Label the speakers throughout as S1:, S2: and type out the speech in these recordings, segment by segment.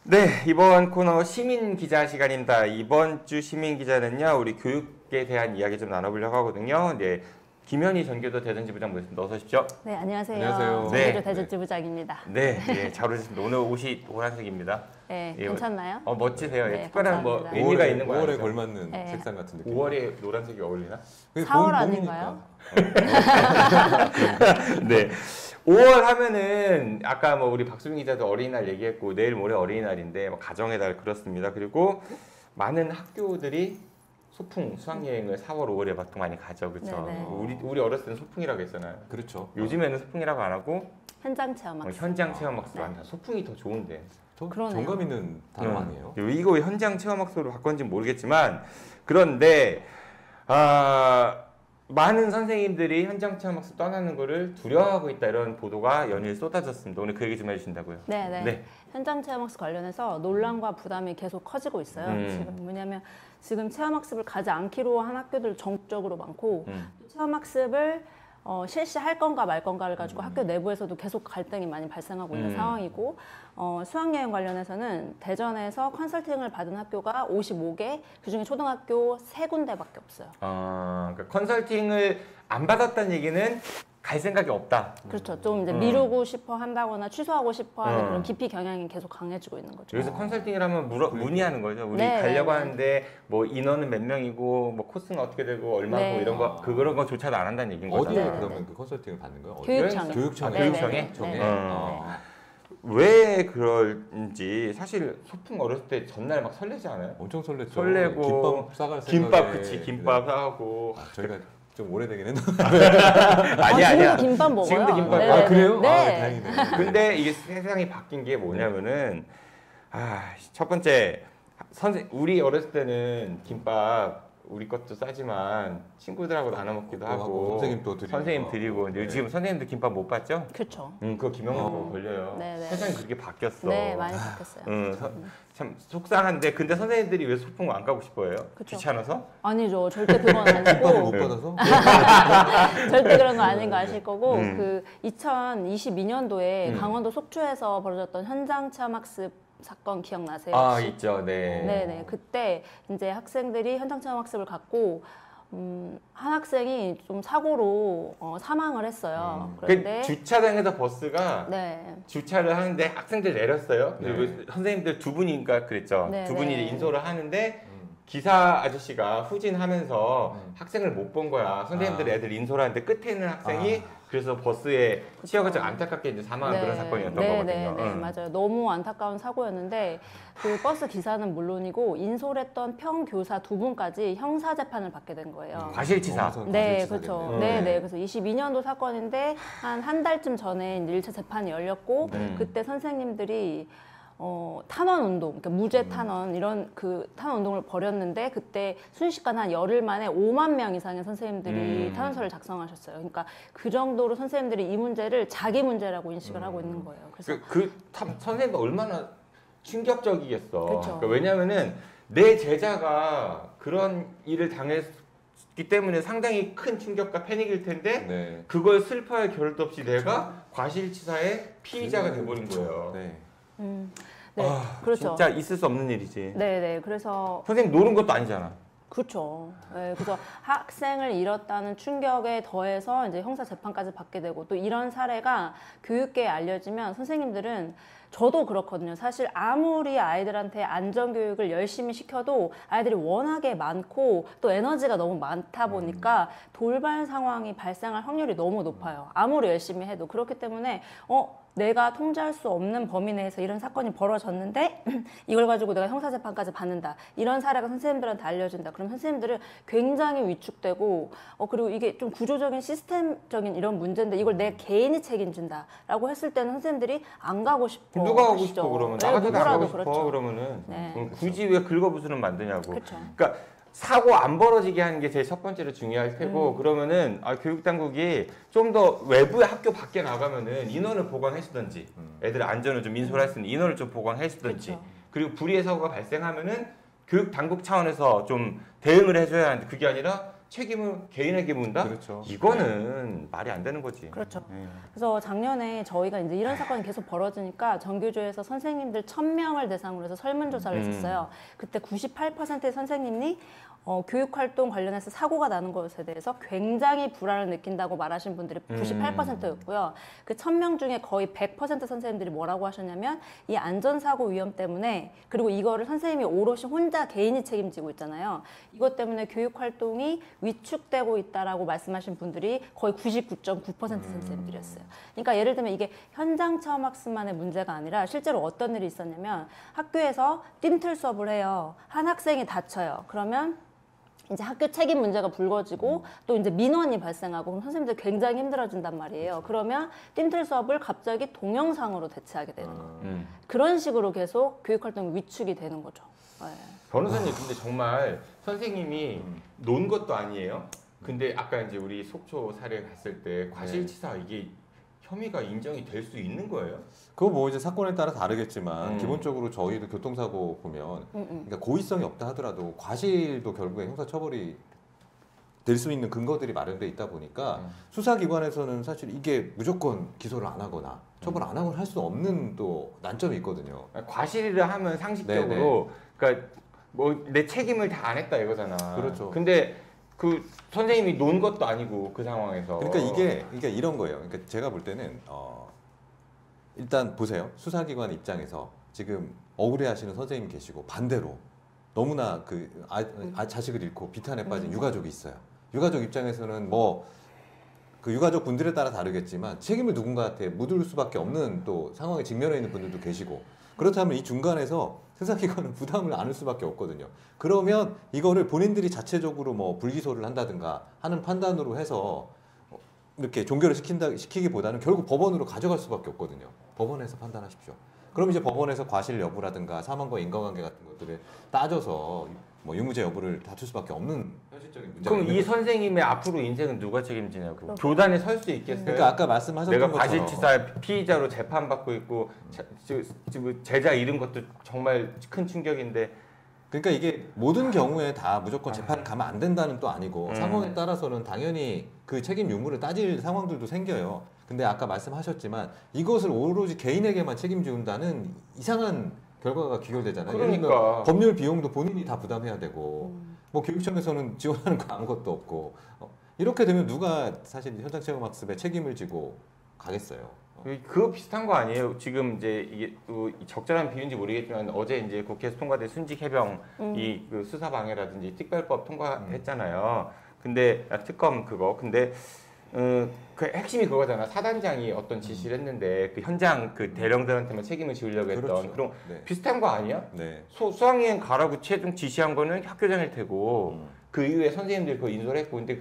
S1: 네, 이번 코너 시민 기자 시간입니다. 이번 주 시민 기자는요, 우리 교육에 대한 이야기 좀 나눠보려고 하거든요. 네, 김현희 전교도 대전지부장 모셨습니다. 어서 오십시오.
S2: 네, 안녕하세요.
S3: 안녕하세요.
S2: 전교조
S1: 네.
S2: 대전지부장입니다.
S1: 네, 예, 잘 오셨습니다. 오늘 옷이 노란색입니다.
S2: 네,
S1: 예,
S2: 괜찮나요?
S1: 멋지세요.
S2: 네,
S1: 예, 특별한 뭐
S2: 감사합니다.
S1: 의미가 있는 거
S3: 5월에
S1: 아니죠?
S3: 걸맞는
S2: 네.
S3: 색상 같은 느낌.
S1: 5월에 노란색이 어울리나?
S3: 그게
S2: 4월
S3: 봄이니까.
S2: 아닌가요?
S1: 네. 5월 하면은 아까 뭐 우리 박수빈 기자도 어린이날 얘기했고 내일 모레 어린이날인데 뭐 가정의 달 그렇습니다. 그리고 많은 학교들이 소풍 수학여행을 4월, 5월에 보통 많이 가죠, 그렇죠?
S2: 네네.
S1: 우리 어렸을 때는 소풍이라고 했잖아요.
S3: 그렇죠.
S1: 요즘에는 소풍이라고 안 하고
S2: 현장 체험 학습.
S1: 현장 체험 학습을
S2: 네.
S1: 한다. 소풍이 더 좋은데.
S2: 그러네요.
S3: 정감 있는 단어 아니에요?
S1: 이거 현장 체험 학습으로 바꿨는지 모르겠지만 그런데 많은 선생님들이 현장 체험 학습 떠나는 거를 두려워하고 있다 이런 보도가 연일 쏟아졌습니다. 오늘 그 얘기 좀 해주신다고요?
S2: 네. 현장 체험 학습 관련해서 논란과 부담이 계속 커지고 있어요. 지금 뭐냐면 지금 체험 학습을 가지 않기로 한 학교들 전국적으로 많고 체험 학습을 실시할 건가 말 건가를 가지고 학교 내부에서도 계속 갈등이 많이 발생하고 있는 상황이고 수학여행 관련해서는 대전에서 컨설팅을 받은 학교가 55개, 그중에 초등학교 3군데밖에 없어요.
S1: 그러니까 컨설팅을 안 받았다는 얘기는 갈 생각이 없다.
S2: 그렇죠. 좀 이제 미루고 싶어 한다거나 취소하고 싶어 하는 그런 기피 경향이 계속 강해지고 있는 거죠.
S1: 여기서 컨설팅이라면 문의하는 거죠. 우리
S2: 네,
S1: 가려고
S2: 네.
S1: 하는데 뭐 인원은 몇 명이고 뭐 코스는 어떻게 되고 얼마고
S2: 네.
S1: 이런 거 그런 거조차도 안 한다는 얘기인 거죠.
S3: 어디에
S2: 네.
S3: 그러면 그 컨설팅을 받는 거예요? 어디?
S2: 교육청에.
S3: 교육청에.
S1: 교육청에?
S2: 네.
S1: 왜 그럴지 사실 소풍 어렸을 때 전날 막 설레지 않아요?
S3: 엄청 설렜죠.
S1: 설레고
S3: 김밥 싸갈
S1: 김밥
S3: 생각에.
S1: 그치 김밥 사고
S3: 저희가 좀 오래되긴 했는데.
S1: 아니야.
S2: 지금도 김밥 먹어요.
S1: 지금도 김밥
S2: 네네네.
S3: 아 그래요?
S2: 네.
S3: 아 다행이네.
S1: 근데 이게 세상이 바뀐 게 뭐냐면은 첫 번째 우리 어렸을 때는 김밥 우리 것도 싸지만 친구들하고 나눠 먹기도 하고 선생님 드리고 근데 지금 선생님들 김밥 못 받죠?
S2: 그렇죠.
S1: 그거 김영란 보고 걸려요.
S2: 네네.
S1: 세상이 그렇게 바뀌었어.
S2: 네, 많이 바뀌었어요.
S1: 참 속상한데 근데 선생님들이 왜 소풍 안 가고 싶어요?
S2: 그쵸.
S1: 귀찮아서?
S2: 아니죠. 절대 그건
S3: 김밥을 못
S2: 아니고
S3: 받아서?
S2: 절대 그런 거 아닌 거 아실 거고
S1: 음.
S2: 그 2022년도에 강원도 속초에서 벌어졌던 현장 체험 학습 사건 기억나세요? 혹시?
S1: 있죠. 네.
S2: 네네. 그때 이제 학생들이 현장 체험 학습을 갖고 한 학생이 좀 사고로 사망을 했어요. 그런데
S1: 주차장에서 버스가
S2: 네.
S1: 주차를 하는데 학생들 내렸어요. 그리고
S3: 네.
S1: 선생님들 두 분인가 그랬죠.
S2: 네,
S1: 두 분이
S2: 네.
S1: 인솔을 하는데 기사 아저씨가 후진하면서 학생을 못 본 거야. 선생님들 애들 인솔하는데 끝에 있는 학생이 그래서 버스에 치여가지고 안타깝게 이제 사망한 그런 사건이었던 거거든요.
S2: 네, 맞아요. 너무 안타까운 사고였는데 그 버스 기사는 물론이고 인솔했던 평교사 2분까지 형사 재판을 받게 된 거예요.
S1: 과실치사.
S2: 네, 그렇죠. 네,
S1: 네.
S2: 그래서 22년도 사건인데 한 달쯤 전에 이제 1차 재판이 열렸고 그때 선생님들이 탄원 운동, 그러니까 무죄 탄원 이런 그 탄원 운동을 벌였는데 그때 순식간 한 열흘 만에 5만 명 이상의 선생님들이 탄원서를 작성하셨어요. 그러니까 그 정도로 선생님들이 이 문제를 자기 문제라고 인식을 하고 있는 거예요. 그래서
S1: 선생님도 얼마나 충격적이겠어.
S2: 그쵸.
S1: 그러니까 왜냐면은 내 제자가 그런 일을 당했기 때문에 상당히 큰 충격과 패닉일 텐데
S3: 네.
S1: 그걸 슬퍼할 겨를도 없이 내가 과실치사의 피의자가 돼버린 거예요.
S3: 네.
S2: 네, 그렇죠.
S1: 진짜 있을 수 없는 일이지.
S2: 네, 그래서
S1: 선생님 노는 것도 아니잖아.
S2: 그렇죠. 네, 그래서 학생을 잃었다는 충격에 더해서 이제 형사 재판까지 받게 되고 또 이런 사례가 교육계에 알려지면 선생님들은 저도 그렇거든요. 사실 아무리 아이들한테 안전교육을 열심히 시켜도 아이들이 워낙에 많고 또 에너지가 너무 많다 보니까 돌발 상황이 발생할 확률이 너무 높아요. 아무리 열심히 해도. 그렇기 때문에 내가 통제할 수 없는 범위 내에서 이런 사건이 벌어졌는데 이걸 가지고 내가 형사재판까지 받는다. 이런 사례가 선생님들한테 알려진다. 그럼 선생님들은 굉장히 위축되고 그리고 이게 좀 구조적인 시스템적인 이런 문제인데 이걸 내 개인이 책임진다 라고 했을 때는 선생님들이 안 가고 싶어.
S1: 누가 가고 싶어 그러면?
S2: 네,
S1: 나 같아도 안 가고 싶어
S2: 그렇죠.
S1: 그러면은
S2: 네.
S1: 굳이 왜 긁어부스럼 만드냐고.
S2: 그렇죠.
S1: 그러니까 사고 안 벌어지게 하는 게 제일 첫 번째로 중요할 테고 그러면은 교육당국이 좀 더 외부의 학교 밖에 나가면은 인원을 보강해 주든지 애들 안전을 좀 인솔할 수 있는 인원을 좀 보강해 주든지
S2: 그렇죠.
S1: 그리고 불의의 사고가 발생하면은 교육당국 차원에서 좀 대응을 해줘야 하는데 그게 아니라 책임을 개인에게 묻는다?
S3: 그렇죠.
S1: 이거는 말이 안 되는 거지.
S2: 그렇죠.
S1: 네.
S2: 그래서 작년에 저희가 이제 이런 사건이 계속 벌어지니까 정규조에서 선생님들 1,000명을 대상으로 해서 설문조사를 했었어요. 그때 98%의 선생님이 교육활동 관련해서 사고가 나는 것에 대해서 굉장히 불안을 느낀다고 말하신 분들이 98%였고요. 그 1,000명 중에 거의 100% 선생님들이 뭐라고 하셨냐면 이 안전사고 위험 때문에 그리고 이거를 선생님이 오롯이 혼자 개인이 책임지고 있잖아요. 이것 때문에 교육활동이 위축되고 있다라고 말씀하신 분들이 거의 99.9% 선생님들이었어요. 그러니까 예를 들면 이게 현장 체험 학습만의 문제가 아니라 실제로 어떤 일이 있었냐면 학교에서 뜀틀 수업을 해요. 한 학생이 다쳐요. 그러면 이제 학교 책임 문제가 불거지고 또 이제 민원이 발생하고 그럼 선생님들 굉장히 힘들어진단 말이에요. 그러면 뜀틀 수업을 갑자기 동영상으로 대체하게 되는 거예요. 그런 식으로 계속 교육활동이 위축이 되는 거죠. 네.
S1: 변호사님 근데 정말 선생님이 논 것도 아니에요. 근데 아까 이제 우리 속초 사례 갔을 때 과실치사 이게 혐의가 인정이 될 수 있는 거예요?
S3: 그거 뭐 이제 사건에 따라 다르겠지만
S1: 음.
S3: 기본적으로 저희도 교통사고 보면 그러니까 고의성이 없다 하더라도 과실도 결국에 형사처벌이 될 수 있는 근거들이 마련돼 있다 보니까 수사기관에서는 사실 이게 무조건 기소를 안 하거나 처벌 안 하거나 할 수 없는 또 난점이 있거든요.
S1: 과실을 하면 상식적으로 그러니까 뭐 내 책임을 다 안 했다 이거잖아.
S3: 그렇죠.
S1: 근데 그 선생님이 논 것도 아니고 그 상황에서.
S3: 그러니까 이게 이런 거예요. 그러니까 제가 볼 때는 일단 보세요. 수사기관 입장에서 지금 억울해하시는 선생님 계시고 반대로 너무나 그 자식을 잃고 비탄에 빠진 유가족이 있어요. 유가족 입장에서는 뭐 그 유가족 분들에 따라 다르겠지만 책임을 누군가한테 묻을 수밖에 없는 또 상황에 직면해 있는 분들도 계시고 그렇다면 이 중간에서 수사기관은 부담을 안을 수밖에 없거든요. 그러면 이거를 본인들이 자체적으로 뭐 불기소를 한다든가 하는 판단으로 해서 이렇게 종결을 시키기보다는 결국 법원으로 가져갈 수밖에 없거든요. 법원에서 판단하십시오. 그럼 이제 법원에서 과실 여부라든가 사망과 인과관계 같은 것들을 따져서 뭐 유무죄 여부를 다툴 수밖에 없는 현실적인 문제가
S1: 그럼
S3: 있는
S1: 이
S3: 거죠.
S1: 선생님의 앞으로 인생은 누가 책임지냐고. 교단에 설 수 있겠어요?
S3: 그러니까 아까 말씀하셨던
S1: 내가
S3: 것처럼
S1: 과실치사 피의자로 재판받고 있고 지금 제자 잃은 것도 정말 큰 충격인데.
S3: 그러니까 이게 모든 경우에 다 무조건 재판을 가면 안 된다는 또 아니고 상황에 따라서는 당연히 그 책임 유무를 따질 상황들도 생겨요. 근데 아까 말씀하셨지만 이것을 오로지 개인에게만 책임지운다는 이상한 결과가 귀결되잖아요.
S1: 그러니까
S3: 법률 비용도 본인이 다 부담해야 되고 뭐 교육청에서는 지원하는 거 아무것도 없고 이렇게 되면 누가 사실 현장 체험 학습에 책임을 지고 가겠어요.
S1: 그거 비슷한 거 아니에요? 지금 이제 이게 또 적절한 비유인지 모르겠지만 어제 이제 국회에서 통과된 순직 해병 그 수사 방해라든지 특별법 통과했잖아요. 근데 특검 그거 근데 그 핵심이 그거잖아. 사단장이 어떤 지시를 했는데 그 현장 그 대령들한테만 책임을 지우려고 했던
S3: 그렇죠.
S1: 그런
S3: 네.
S1: 비슷한 거 아니야?
S3: 네.
S1: 수학여행 가라고 최종 지시한 거는 학교장일 테고 그 이후에 선생님들이 그거 인솔 했고 근데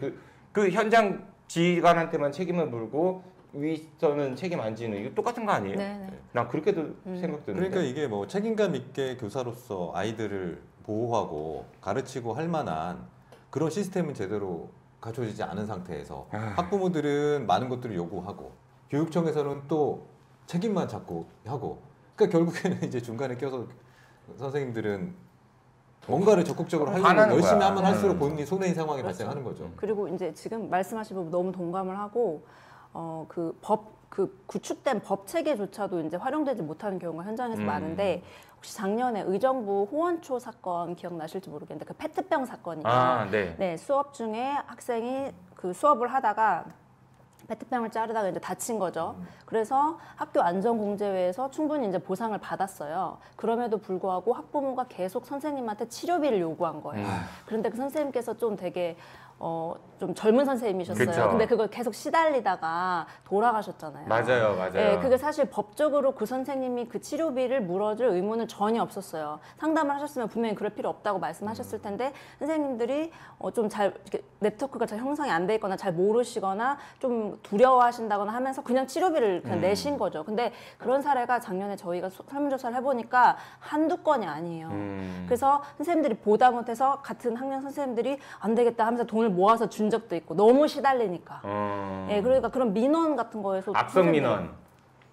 S1: 그 현장 지휘관한테만 책임을 물고 위서는 책임 안 지는 이거 똑같은 거 아니에요?
S2: 네네.
S1: 난 그렇게도 생각 드는데.
S3: 그러니까 이게 뭐 책임감 있게 교사로서 아이들을 보호하고 가르치고 할 만한 그런 시스템은 제대로 갖춰지지 않은 상태에서 학부모들은 많은 것들을 요구하고 교육청에서는 또 책임만 자꾸 하고 그러니까 결국에는 이제 중간에 껴서 선생님들은 뭔가를 적극적으로 하려고
S1: 화나는
S3: 열심히
S1: 거야.
S3: 하면 할수록 본인이 손해인 상황이
S2: 그렇죠.
S3: 발생하는 거죠.
S2: 그리고 이제 지금 말씀하신 부분 너무 동감을 하고 그 구축된 법 체계조차도 이제 활용되지 못하는 경우가 현장에서 많은데 혹시 작년에 의정부 호원초 사건 기억나실지 모르겠는데 그 페트병 사건이에요.
S1: 네.
S2: 네, 수업 중에 학생이 그 수업을 하다가 페트병을 자르다가 이제 다친 거죠. 그래서 학교 안전공제회에서 충분히 이제 보상을 받았어요. 그럼에도 불구하고 학부모가 계속 선생님한테 치료비를 요구한 거예요. 그런데 그 선생님께서 좀 되게 좀 젊은 선생님이셨어요.
S1: 그쵸.
S2: 근데 그걸 계속 시달리다가 돌아가셨잖아요.
S1: 맞아요, 맞아요.
S2: 네, 그게 사실 법적으로 그 선생님이 그 치료비를 물어줄 의무는 전혀 없었어요. 상담을 하셨으면 분명히 그럴 필요 없다고 말씀하셨을 텐데 선생님들이 좀 잘 네트워크가 잘 형성이 안 돼 있거나 잘 모르시거나 좀 두려워하신다거나 하면서 그냥 치료비를 그냥 내신 거죠. 근데 그런 사례가 작년에 저희가 설문조사를 해보니까 한두 건이 아니에요. 그래서 선생님들이 보다 못해서 같은 학년 선생님들이 안 되겠다 하면서 돈을 모아서 준 적도 있고 너무 시달리니까. 예, 그러니까 그런 민원 같은 거에서
S1: 악성 민원.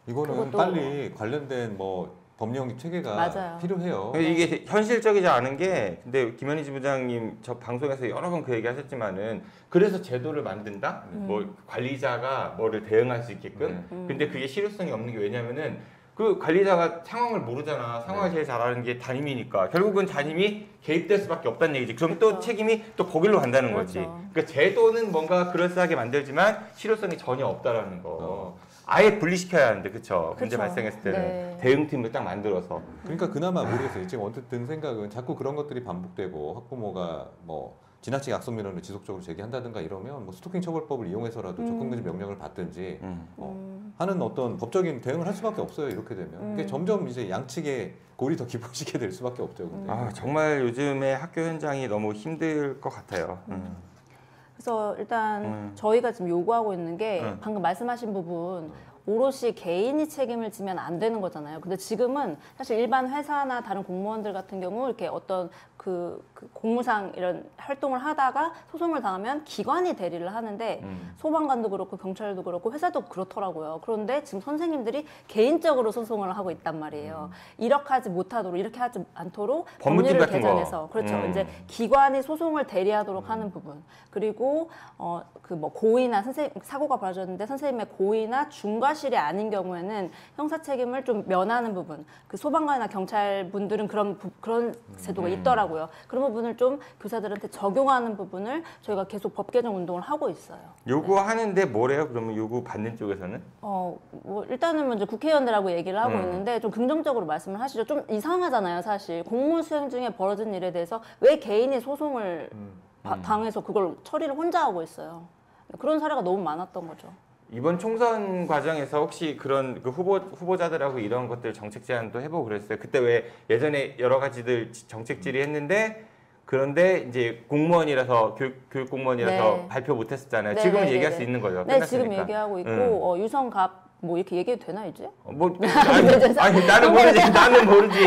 S3: 이거는
S2: 그것도-
S3: 빨리 관련된 뭐 법령 체계가
S2: 맞아요.
S3: 필요해요.
S1: 이게 현실적이지 않은 게 근데 김현희 지부장님 저 방송에서 여러 번 그 얘기 하셨지만은 그래서 제도를 만든다? 뭐 관리자가 뭐를 대응할 수 있게끔 근데 그게 실효성이 없는 게 왜냐면은 그 관리자가 상황을 모르잖아. 상황을 제일 잘 아는 게 담임이니까 결국은 담임이 개입될 수밖에 없다는 얘기지. 그럼 또
S2: 그렇죠.
S1: 책임이 또 거길로 간다는
S2: 그렇죠.
S1: 거지. 그러니까 제도는 뭔가 그럴싸하게 만들지만 실효성이 전혀 없다라는 거. 아예 분리시켜야 하는데 그쵸? 문제
S2: 그쵸.
S1: 발생했을 때는
S2: 네.
S1: 대응팀을 딱 만들어서
S3: 그러니까 그나마 모르겠어요. 지금 언뜻 든 생각은 자꾸 그런 것들이 반복되고 학부모가 뭐 지나치게 악성 민원을 지속적으로 제기한다든가 이러면 뭐 스토킹 처벌법을 이용해서라도 접근금지 명령을 받든지 하는 어떤 법적인 대응을 할 수밖에 없어요. 이렇게 되면 그게 점점 이제 양측의 골이 더 깊어지게 될 수밖에 없죠. 근데.
S1: 아 정말 요즘에 학교 현장이 너무 힘들 것 같아요.
S2: 그래서 일단 저희가 지금 요구하고 있는 게 방금 말씀하신 부분 오롯이 개인이 책임을 지면 안 되는 거잖아요. 근데 지금은 사실 일반 회사나 다른 공무원들 같은 경우 이렇게 어떤 그 공무상 이런 활동을 하다가 소송을 당하면 기관이 대리를 하는데 소방관도 그렇고 경찰도 그렇고 회사도 그렇더라고요. 그런데 지금 선생님들이 개인적으로 소송을 하고 있단 말이에요. 이렇게 하지 못하도록 이렇게 하지 않도록
S1: 법무팀
S2: 법률을
S1: 같은 거.
S2: 개정해서 그렇죠. 이제 기관이 소송을 대리하도록 하는 부분 그리고 그 뭐 고의나 사고가 벌어졌는데 선생님의 고의나 중과실이 아닌 경우에는 형사 책임을 좀 면하는 부분 그 소방관이나 경찰 분들은 그런 제도가 있더라고요. 그런 부분을 좀 교사들한테 적용하는 부분을 저희가 계속 법 개정 운동을 하고 있어요.
S1: 요구하는데 뭐래요? 그러면 요구 받는 쪽에서는?
S2: 뭐 일단은 먼저 국회의원들하고 얘기를 하고 있는데 좀 긍정적으로 말씀을 하시죠. 좀 이상하잖아요, 사실. 공무 수행 중에 벌어진 일에 대해서 왜 개인이 소송을 당해서 그걸 처리를 혼자 하고 있어요. 그런 사례가 너무 많았던 거죠.
S1: 이번 총선 과정에서 혹시 그런 그 후보자들하고 이런 것들 정책 제안도 해보고 그랬어요. 그때 왜 예전에 여러 가지들 정책 질의했는데 그런데 이제 공무원이라서 교육 공무원이라서
S2: 네.
S1: 발표 못했었잖아요.
S2: 네,
S1: 지금은
S2: 네,
S1: 얘기할
S2: 네,
S1: 수 있는 거죠.
S2: 네,
S1: 끝났으니까.
S2: 지금 얘기하고 있고 유성갑 뭐 이렇게 얘기해도 되나 이제?
S1: 아니 나는 모르지.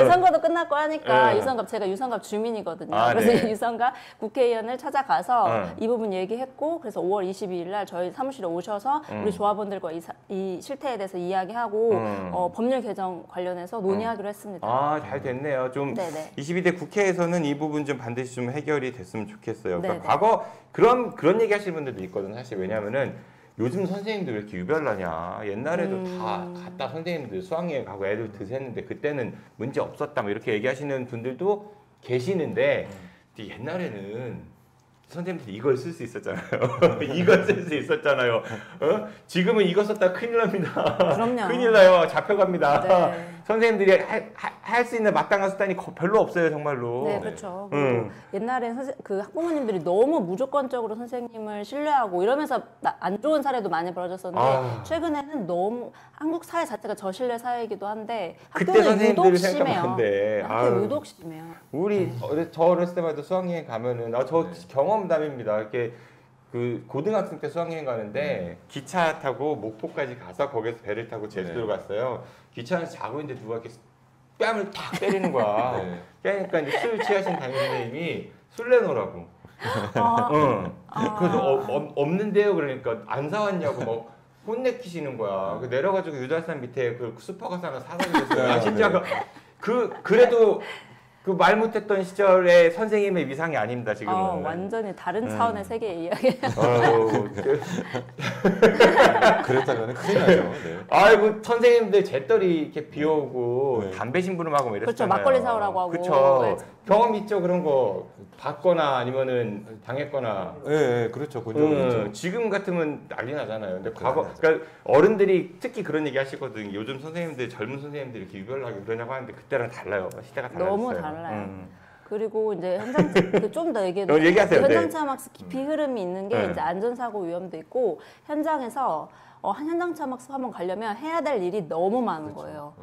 S2: 선거도 끝났고 하니까
S1: 어.
S2: 제가 유성갑 주민이거든요.
S1: 아,
S2: 그래서
S1: 네.
S2: 유성갑 국회의원을 찾아가서 이 부분 얘기했고 그래서 5월 22일 날 저희 사무실에 오셔서 우리 조합원들과 이 실태에 대해서 이야기하고 법률 개정 관련해서 논의하기로 했습니다.
S1: 아, 잘 됐네요. 좀
S2: 네네.
S1: 22대 국회에서는 이 부분 좀 반드시 좀 해결이 됐으면 좋겠어요. 그러니까
S2: 네네.
S1: 과거 그런 얘기 하시는 분들도 있거든. 사실 왜냐면은 요즘 선생님들 왜 이렇게 유별나냐. 옛날에도 다 갔다 선생님들 수학여행 가고 애들 드셨는데 그때는 문제 없었다. 뭐 이렇게 얘기하시는 분들도 계시는데 근데 옛날에는 선생님들이 이걸 쓸 수 있었잖아요. 이걸 쓸 수 있었잖아요. 지금은 이거 썼다 큰일 납니다.
S2: 그럼요.
S1: 큰일 나요. 잡혀갑니다.
S2: 네.
S1: 선생님들이 할 수 있는 마땅한 수단이 별로 없어요, 정말로.
S2: 네, 그렇죠. 그리고 옛날에 그 학부모님들이 너무 무조건적으로 선생님을 신뢰하고 이러면서 안 좋은 사례도 많이 벌어졌었는데 최근에는 너무 한국 사회 자체가 저신뢰 사회이기도 한데
S1: 그때
S2: 학교는
S1: 선생님들을
S2: 유독 심해요.
S1: 생각하는데
S2: 학교 유독 심해요.
S1: 저 어렸을 때마다 수학여행 가면은 저 경험담입니다. 이렇게 그 고등학생 때 수학여행 가는데 기차 타고 목포까지 가서 거기서 배를 타고 제주도로 갔어요. 기차 안에서 자고 있는데 누가 이렇게 뺨을 탁 때리는 거야. 그러니까 이제 술 취하신 담임 선생님이 술 내놓으라고. 그래서 없는데요. 그러니까 안 사왔냐고 막 혼내키시는 거야. 내려가지고 유달산 밑에 그 슈퍼가스 하나 사다 줬어요. 아, 진짜 그래도 그 말 못했던 시절의 선생님의 위상이 아닙니다. 지금은.
S2: 완전히 다른 차원의 세계의 이야기.
S3: 그랬다면 큰일 나죠. 네.
S1: 아이고 선생님들 재떨이 이렇게 비오고 담배 심부름하고 뭐
S2: 그렇죠.
S1: 이랬잖아요.
S2: 막걸리 사오라고 하고.
S1: 그렇죠.
S2: 네.
S1: 경험 있죠 그런 거 받거나 아니면은 당했거나.
S3: 네, 그렇죠. 본 적이 있죠.
S1: 지금 같으면 난리 나잖아요. 근데
S3: 난리 나죠.
S1: 그러니까 어른들이 특히 그런 얘기 하시거든. 요즘 선생님들 젊은 선생님들이 이렇게 유별나게 그러냐고 하는데 그때랑 달라요. 시대가 달라졌어요.
S2: 너무 달라요. 그리고 이제 현장 좀 더 얘기해도
S1: 얘기하세요.
S2: 현장 참학습 깊이 흐름이 있는 게
S1: 네.
S2: 이제 안전사고 위험도 있고 현장에서 현장 참학습 한번 가려면 해야 될 일이 너무 많은 거예요.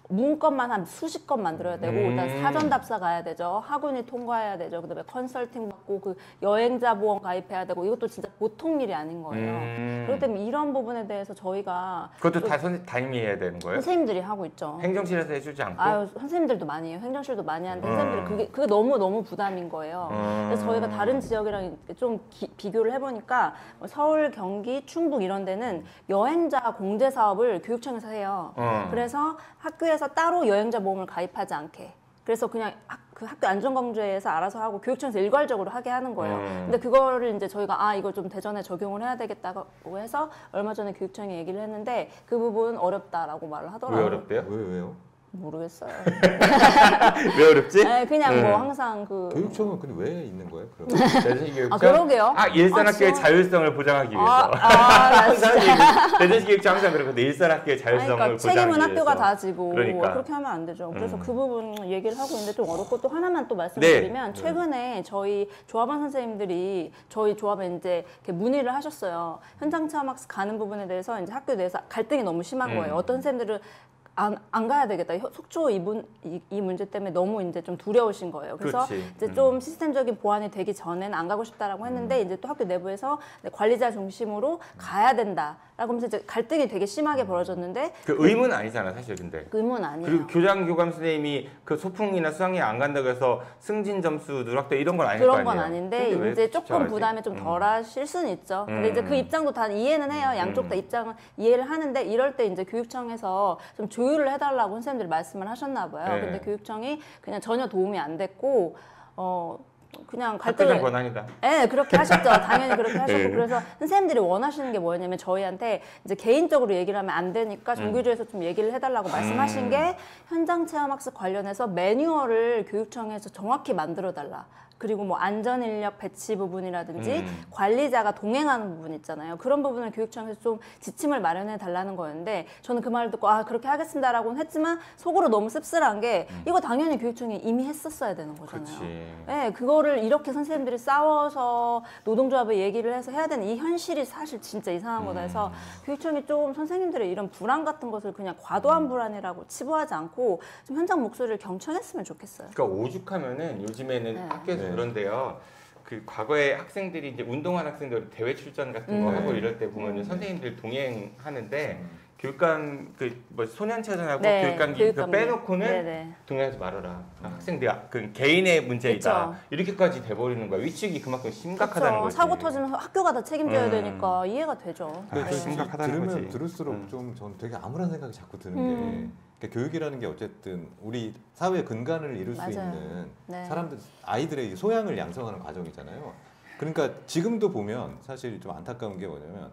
S2: 문건만 한 수십 건 만들어야 되고 일단
S1: 음.
S2: 사전 답사 가야 되죠. 학원이 통과해야 되죠. 그다음에 컨설팅 받고 그 여행자 보험 가입해야 되고 이것도 진짜 보통 일이 아닌 거예요. 그렇기 때문에 이런 부분에 대해서 저희가
S1: 그것도 다 담임이 해야 되는 거예요?
S2: 선생님들이 하고 있죠.
S1: 행정실에서 해주지 않고?
S2: 아유, 선생님들도 많이 해요. 행정실도 많이 하는데 선생님들이 그게 너무 부담인 거예요. 그래서 저희가 다른 지역이랑 좀 비교를 해보니까 서울, 경기, 충북 이런 데는 여행자 공제 사업을 교육청에서 해요. 그래서 학교에서 따로 여행자 보험을 가입하지 않게. 그래서 그냥 그 학교 안전광주에서 알아서 하고 교육청에서 일괄적으로 하게 하는 거예요. 근데 그거를 이제 저희가 이거 좀 대전에 적용을 해야 되겠다고 해서 얼마 전에 교육청에 얘기를 했는데 그 부분 어렵다라고 말을 하더라고요.
S1: 왜 어렵대요?
S3: 왜요?
S2: 모르겠어요.
S1: 왜 어렵지?
S2: 네, 그냥 뭐 항상
S3: 교육청은 근데 왜 있는 거예요? 그럼?
S1: 대전시 교육청?
S2: 그러게요.
S1: 일산학교의
S2: 진짜?
S1: 자율성을 보장하기 위해서.
S2: 나 진짜.
S1: 대전시 교육청 항상 그러거든. 일산학교의 자율성을
S2: 그러니까
S1: 보장하기
S2: 책임은
S1: 위해서.
S2: 학교가 다 지고
S1: 그러니까.
S2: 그렇게 하면 안 되죠. 그래서 그 부분 얘기를 하고 있는데 좀 어렵고 또 하나만 또 말씀드리면 최근에 저희 조합원 선생님들이 저희 조합에 이제 이렇게 문의를 하셨어요. 현장 체험 학습 가는 부분에 대해서 이제 학교 내에서 갈등이 너무 심한 거예요. 어떤 선생님들은 안 가야 되겠다. 속초 이 문제 때문에 너무 이제 좀 두려우신 거예요. 그래서
S1: 그렇지.
S2: 이제 좀 시스템적인 보완이 되기 전에는 안 가고 싶다라고 했는데 이제 또 학교 내부에서 관리자 중심으로 가야 된다라고 하면서 이제 갈등이 되게 심하게 벌어졌는데
S1: 그 의무는 아니잖아 사실 근데.
S2: 그 의무는 아니에요.
S1: 그리고 교장 교감 선생님이 그 소풍이나 수학여행 안 간다고 해서 승진 점수 누락돼 이런 건 아닐 거
S2: 그런
S1: 아니에요.
S2: 건 아닌데
S1: 근데 왜
S2: 이제 조금
S1: 주저하지?
S2: 부담이 좀 덜하실 수는 있죠. 근데 이제 그 입장도 다 이해는 해요. 양쪽 다 입장은 이해를 하는데 이럴 때 이제 교육청에서 좀 조율을 해달라고 선생님들이 말씀을 하셨나 봐요.
S1: 네.
S2: 근데 교육청이 그냥 전혀 도움이 안 됐고 그냥
S1: 학교장
S2: 갈등을
S1: 권한이다.
S2: 네, 그렇게 하셨죠. 당연히 그렇게 하셨고
S1: 네.
S2: 그래서 선생님들이 원하시는 게 뭐냐면 저희한테 이제 개인적으로 얘기를 하면 안 되니까 정규조에서 좀 얘기를 해달라고 말씀하신 게 현장 체험 학습 관련해서 매뉴얼을 교육청에서 정확히 만들어 달라. 그리고 뭐 안전 인력 배치 부분이라든지 관리자가 동행하는 부분 있잖아요. 그런 부분을 교육청에서 좀 지침을 마련해 달라는 거였는데 저는 그 말을 듣고 그렇게 하겠습니다라고는 했지만 속으로 너무 씁쓸한 게 이거 당연히 교육청이 이미 했었어야 되는 거잖아요.
S1: 그렇지.
S2: 네, 그거를 이렇게 선생님들이 싸워서 노동조합에 얘기를 해서 해야 되는 이 현실이 사실 진짜 이상한 거다 해서 교육청이 좀 선생님들의 이런 불안 같은 것을 그냥 과도한 불안이라고 치부하지 않고 좀 현장 목소리를 경청했으면 좋겠어요.
S1: 그러니까 오죽하면은 요즘에는
S2: 네.
S1: 학교에서 그런데요. 그 과거에 학생들이 이제 운동한 학생들 대회 출전 같은 거 하고 이럴 때 보면은 선생님들 동행하는데 교육감 그 뭐 소년체전하고
S2: 네,
S1: 교육감기
S2: 교육감기.
S1: 빼놓고는
S2: 네네.
S1: 동행하지 말아라. 학생들이 그 개인의 문제이다.
S2: 그쵸.
S1: 이렇게까지 돼버리는 거야. 위축이 그만큼 심각하다는
S2: 그쵸.
S1: 거지.
S2: 사고 터지면 학교가 다 책임져야 되니까 이해가 되죠.
S1: 아, 심각하다는
S3: 들으면
S1: 거지.
S3: 들을수록 좀 전 되게 암울한 생각이 자꾸 드는
S2: 음.
S3: 게 그러니까 교육이라는 게 어쨌든 우리 사회의 근간을 이룰 수
S2: 맞아요.
S3: 있는
S2: 네.
S3: 사람들 아이들의 소양을 양성하는 과정이잖아요. 그러니까 지금도 보면 사실 좀 안타까운 게 뭐냐면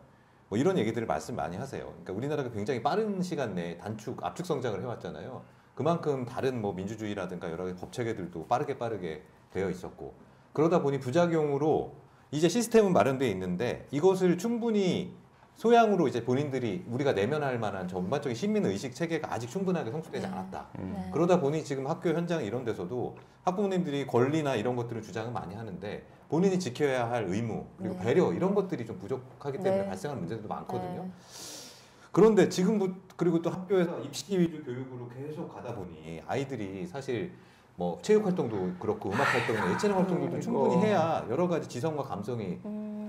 S3: 뭐 이런 얘기들을 말씀 많이 하세요. 그러니까 우리나라가 굉장히 빠른 시간 내에 압축 성장을 해왔잖아요. 그만큼 다른 뭐 민주주의라든가 여러 가지 법 체계들도 빠르게 되어 있었고 그러다 보니 부작용으로 이제 시스템은 마련되어 있는데 이것을 충분히 소양으로 이제 본인들이 우리가 내면할 만한 전반적인 시민 의식 체계가 아직 충분하게 성숙되지 않았다.
S2: 네.
S3: 그러다 보니 지금 학교 현장 이런 데서도 학부모님들이 권리나 이런 것들을 주장은 많이 하는데 본인이 지켜야 할 의무 그리고
S2: 네.
S3: 배려 이런 것들이 좀 부족하기 때문에
S2: 네.
S3: 발생하는 문제들도 많거든요.
S2: 네.
S3: 그런데 지금부터 그리고 또 학교에서 입시 위주 교육으로 계속 가다 보니 아이들이 사실 뭐 체육 활동도 그렇고 음악 활동이나 예체능 활동도 충분히 해야 여러 가지 지성과 감성이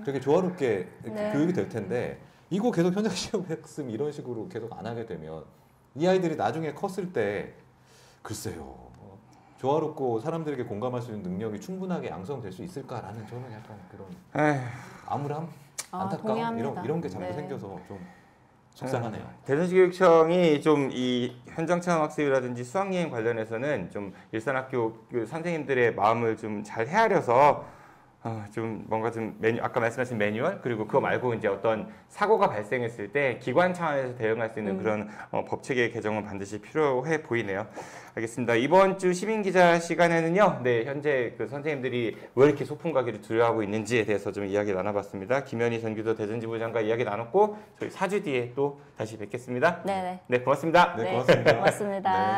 S3: 되게 조화롭게
S2: 네.
S3: 교육이 될 텐데 이거 계속 현장 시험 학습 이런 식으로 계속 안 하게 되면 이 아이들이 나중에 컸을 때 글쎄요 조화롭고 사람들에게 공감할 수 있는 능력이 충분하게 양성될 수 있을까라는 저는 약간 그런 암울함, 안타까움
S2: 동의합니다.
S3: 이런 게 자꾸
S2: 네.
S3: 생겨서 좀 속상하네요.
S1: 대전시교육청이 좀 이 현장 체험 학습이라든지 수학여행 관련해서는 좀 일산학교 그 선생님들의 마음을 좀 잘 헤아려서 좀 뭔가 좀 아까 말씀하신 매뉴얼 그리고 그거 말고 이제 어떤 사고가 발생했을 때 기관 차원에서 대응할 수 있는 그런 법체계 개정은 반드시 필요해 보이네요. 알겠습니다. 이번 주 시민기자 시간에는요, 네 현재 그 선생님들이 왜 이렇게 소풍 가기를 두려워하고 있는지에 대해서 좀 이야기 나눠봤습니다. 김현희 전교도 대전지부장과 이야기 나눴고 저희 4주 뒤에 또 다시 뵙겠습니다.
S2: 네네.
S1: 네, 고맙습니다.
S3: 네, 고맙습니다.
S2: 고맙습니다.
S3: 네.